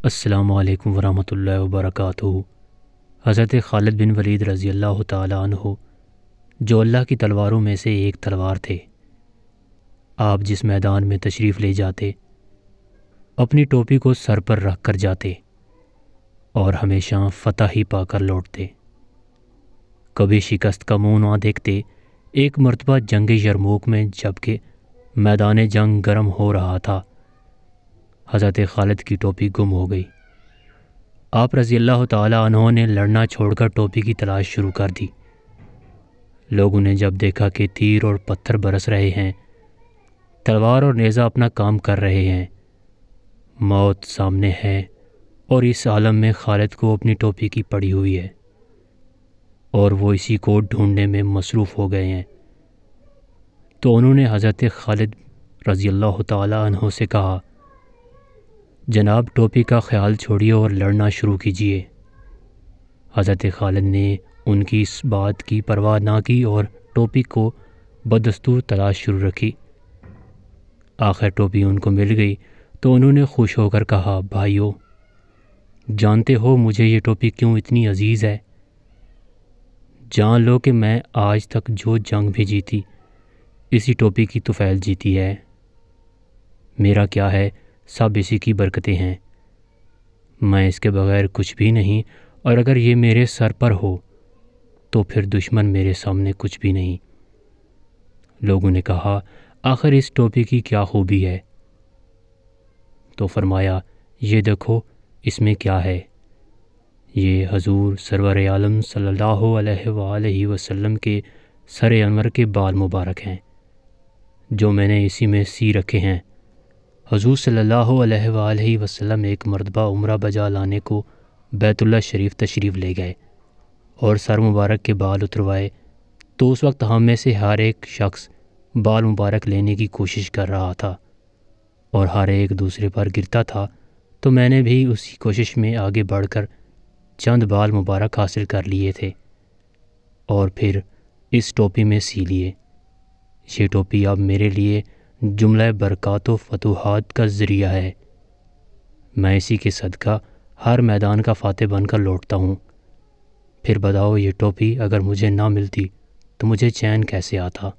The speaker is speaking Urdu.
السلام علیکم ورحمۃ اللہ وبرکاتہ۔ حضرت خالد بن ولید رضی اللہ تعالیٰ عنہ جو اللہ کی تلواروں میں سے ایک تلوار تھے، آپ جس میدان میں تشریف لے جاتے اپنی ٹوپی کو سر پر رکھ کر جاتے اور ہمیشہ فتح ہی پا کر لوٹتے، کبھی شکست کا منہ نہ دیکھتے۔ ایک مرتبہ جنگ یرموک میں جب کہ میدان جنگ گرم ہو رہا تھا، حضرت خالد کی ٹوپی گم ہو گئی۔ آپ رضی اللہ تعالیٰ عنہ نے لڑنا چھوڑ کر ٹوپی کی تلاش شروع کر دی۔ لوگوں نے جب دیکھا کہ تیر اور پتھر برس رہے ہیں، تلوار اور نیزہ اپنا کام کر رہے ہیں، موت سامنے ہے اور اس عالم میں خالد کو اپنی ٹوپی کی پڑی ہوئی ہے اور وہ اسی کو ڈھونڈنے میں مصروف ہو گئے ہیں، تو انہوں نے حضرت خالد رضی اللہ تعالیٰ عنہ سے کہا، جناب ٹوپی کا خیال چھوڑیے اور لڑنا شروع کیجیے۔ حضرت خالد نے ان کی اس بات کی پرواہ نہ کی اور ٹوپی کو بدستور تلاش شروع رکھی۔ آخر ٹوپی ان کو مل گئی تو انہوں نے خوش ہو کر کہا، بھائیو، جانتے ہو مجھے یہ ٹوپی کیوں اتنی عزیز ہے؟ جان لو کہ میں آج تک جو جنگ بھی جیتی اسی ٹوپی کی طفیل جیتی ہے۔ میرا کیا ہے، سب اسی کی برکتیں ہیں، میں اس کے بغیر کچھ بھی نہیں، اور اگر یہ میرے سر پر ہو تو پھر دشمن میرے سامنے کچھ بھی نہیں۔ لوگوں نے کہا، آخر اس ٹوپی کی کیا خوبی ہے؟ تو فرمایا، یہ دیکھو اس میں کیا ہے۔ یہ حضور سرور عالم صلی اللہ علیہ وآلہ وسلم کے سر انور کے بال مبارک ہیں جو میں نے اسی میں سی رکھے ہیں۔ حضور صلی اللہ علیہ وآلہ وسلم ایک مرتبہ عمرہ بجا لانے کو بیت اللہ شریف تشریف لے گئے اور سر مبارک کے بال اتروائے، تو اس وقت ہم میں سے ہر ایک شخص بال مبارک لینے کی کوشش کر رہا تھا اور ہر ایک دوسرے پر گرتا تھا، تو میں نے بھی اسی کوشش میں آگے بڑھ کر چند بال مبارک حاصل کر لیے تھے اور پھر اس ٹوپی میں سی لیے۔ یہ ٹوپی اب میرے لیے جملہ برکات و فتوحات کا ذریعہ ہے، میں اسی کے صدقہ ہر میدان کا فاتح بن کر لوٹتا ہوں۔ پھر بتاؤ، یہ ٹوپی اگر مجھے نہ ملتی تو مجھے چین کیسے آتا؟